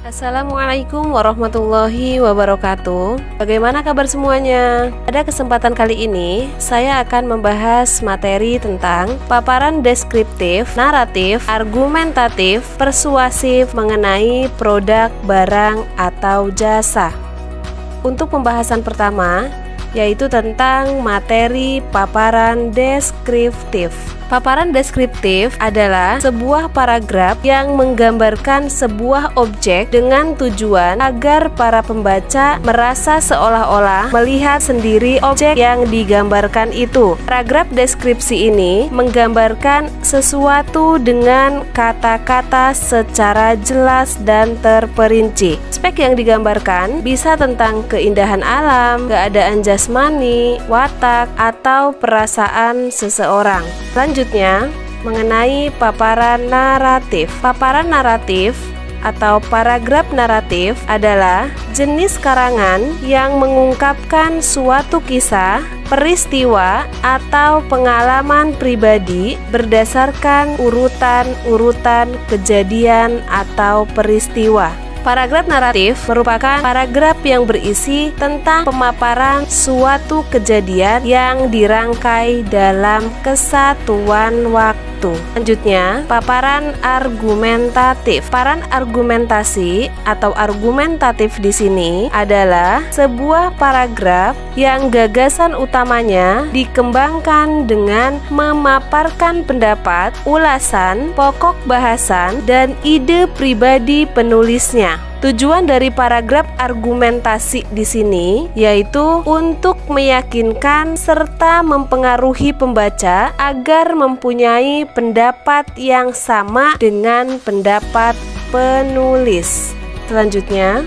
Assalamualaikum warahmatullahi wabarakatuh. Bagaimana kabar semuanya? Pada kesempatan kali ini, saya akan membahas materi tentang paparan deskriptif, naratif, argumentatif, persuasif mengenai produk, barang, atau jasa. Untuk pembahasan pertama, yaitu tentang materi paparan deskriptif. Paparan deskriptif adalah sebuah paragraf yang menggambarkan sebuah objek dengan tujuan agar para pembaca merasa seolah-olah melihat sendiri objek yang digambarkan itu. Paragraf deskripsi ini menggambarkan sesuatu dengan kata-kata secara jelas dan terperinci. Spek yang digambarkan bisa tentang keindahan alam, keadaan jasmani, watak, atau perasaan seseorang. Selanjutnya, mengenai paparan naratif. Paparan naratif atau paragraf naratif adalah jenis karangan yang mengungkapkan suatu kisah, peristiwa, atau pengalaman pribadi berdasarkan urutan-urutan kejadian atau peristiwa. Paragraf naratif merupakan paragraf yang berisi tentang pemaparan suatu kejadian yang dirangkai dalam kesatuan waktu. Selanjutnya, paparan argumentatif. Paparan argumentasi atau argumentatif di sini adalah sebuah paragraf yang gagasan utamanya dikembangkan dengan memaparkan pendapat, ulasan, pokok bahasan, dan ide pribadi penulisnya. Tujuan dari paragraf argumentasi di sini yaitu untuk meyakinkan serta mempengaruhi pembaca agar mempunyai pendapat yang sama dengan pendapat penulis. Selanjutnya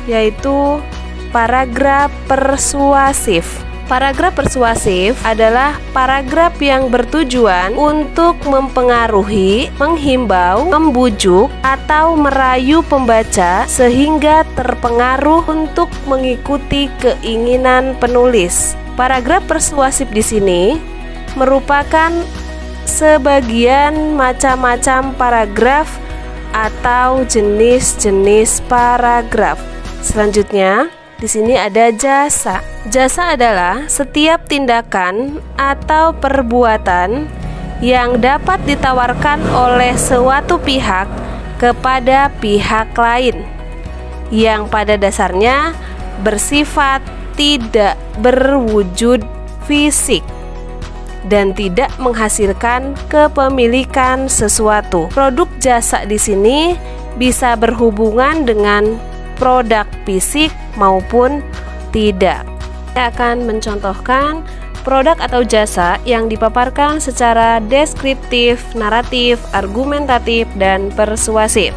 yaitu paragraf persuasif. Paragraf persuasif adalah paragraf yang bertujuan untuk mempengaruhi, menghimbau, membujuk, atau merayu pembaca sehingga terpengaruh untuk mengikuti keinginan penulis. Paragraf persuasif di sini merupakan sebagian macam-macam paragraf atau jenis-jenis paragraf. Selanjutnya, di sini ada jasa. Jasa adalah setiap tindakan atau perbuatan yang dapat ditawarkan oleh suatu pihak kepada pihak lain, yang pada dasarnya bersifat tidak berwujud fisik dan tidak menghasilkan kepemilikan sesuatu. Produk jasa di sini bisa berhubungan dengan produk fisik maupun tidak. Saya akan mencontohkan produk atau jasa yang dipaparkan secara deskriptif, naratif, argumentatif, dan persuasif.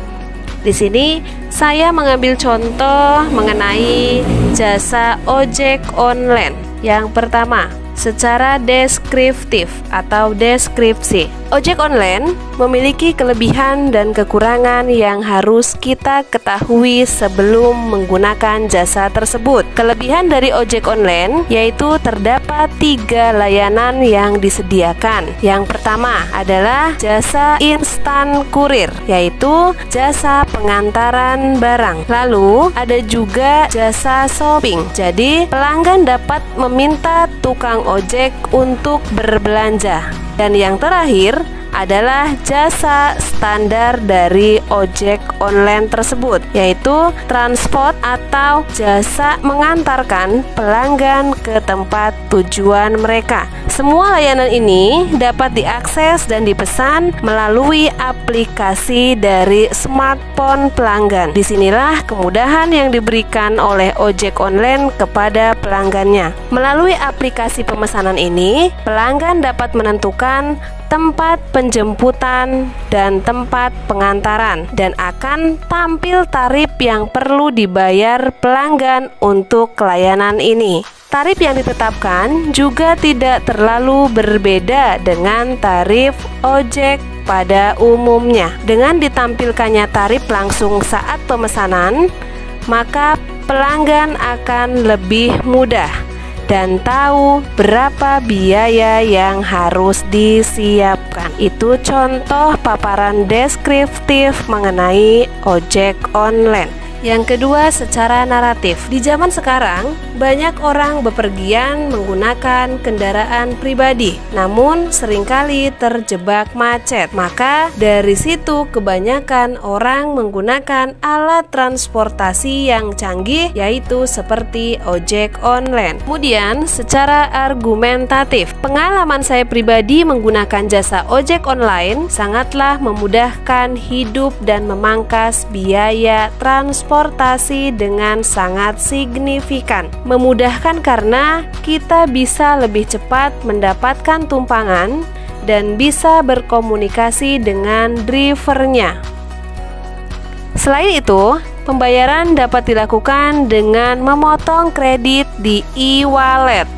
Di sini saya mengambil contoh mengenai jasa ojek online. Yang pertama, secara deskriptif atau deskripsi. Ojek online memiliki kelebihan dan kekurangan yang harus kita ketahui sebelum menggunakan jasa tersebut. Kelebihan dari ojek online yaitu terdapat 3 layanan yang disediakan. Yang pertama adalah jasa instan kurir, yaitu jasa pengantaran barang. Lalu ada juga jasa shopping. Jadi pelanggan dapat meminta tukang ojek untuk berbelanja. Dan yang terakhir adalah jasa standar dari ojek online tersebut, yaitu transport atau jasa mengantarkan pelanggan ke tempat tujuan mereka. Semua layanan ini dapat diakses dan dipesan melalui aplikasi dari smartphone pelanggan. Disinilah kemudahan yang diberikan oleh ojek online kepada pelanggannya. Melalui aplikasi pemesanan ini, pelanggan dapat menentukan tempat penjemputan dan tempat pengantaran, dan akan tampil tarif yang perlu dibayar pelanggan untuk layanan ini. Tarif yang ditetapkan juga tidak terlalu berbeda dengan tarif ojek pada umumnya. Dengan ditampilkannya tarif langsung saat pemesanan, maka pelanggan akan lebih mudah dan tahu berapa biaya yang harus disiapkan. Itu contoh paparan deskriptif mengenai ojek online. Yang kedua, secara naratif. Di zaman sekarang, banyak orang bepergian menggunakan kendaraan pribadi, namun seringkali terjebak macet. Maka dari situ kebanyakan orang menggunakan alat transportasi yang canggih, yaitu seperti ojek online. Kemudian, secara argumentatif, pengalaman saya pribadi menggunakan jasa ojek online sangatlah memudahkan hidup dan memangkas biaya transportasi dengan sangat signifikan. Memudahkan karena kita bisa lebih cepat mendapatkan tumpangan dan bisa berkomunikasi dengan drivernya. Selain itu, pembayaran dapat dilakukan dengan memotong kredit di e-wallet,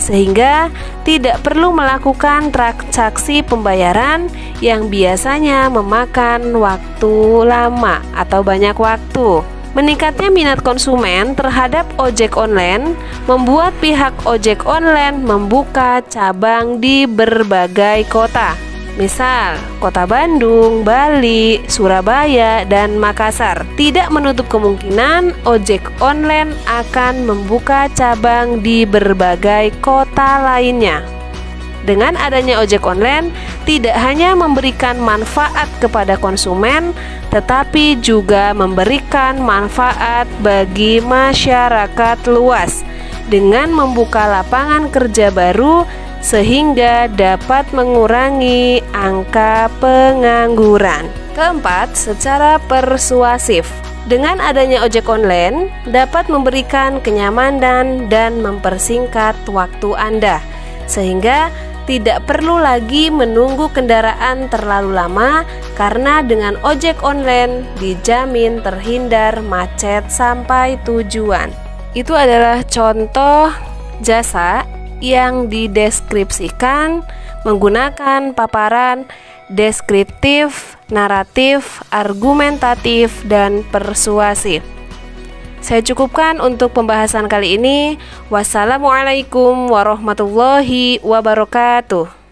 sehingga tidak perlu melakukan transaksi pembayaran yang biasanya memakan waktu lama atau banyak waktu. Meningkatnya minat konsumen terhadap ojek online membuat pihak ojek online membuka cabang di berbagai kota. Misal, kota Bandung, Bali, Surabaya, dan Makassar. Tidak menutup kemungkinan ojek online akan membuka cabang di berbagai kota lainnya. Dengan adanya ojek online, tidak hanya memberikan manfaat kepada konsumen, tetapi juga memberikan manfaat bagi masyarakat luas dengan membuka lapangan kerja baru sehingga dapat mengurangi angka pengangguran. Keempat, secara persuasif. Dengan adanya ojek online dapat memberikan kenyamanan dan mempersingkat waktu Anda, sehingga tidak perlu lagi menunggu kendaraan terlalu lama karena dengan ojek online dijamin terhindar macet sampai tujuan. Itu adalah contoh jasa yang dideskripsikan menggunakan paparan deskriptif, naratif, argumentatif, dan persuasif. Saya cukupkan untuk pembahasan kali ini. Wassalamualaikum warahmatullahi wabarakatuh.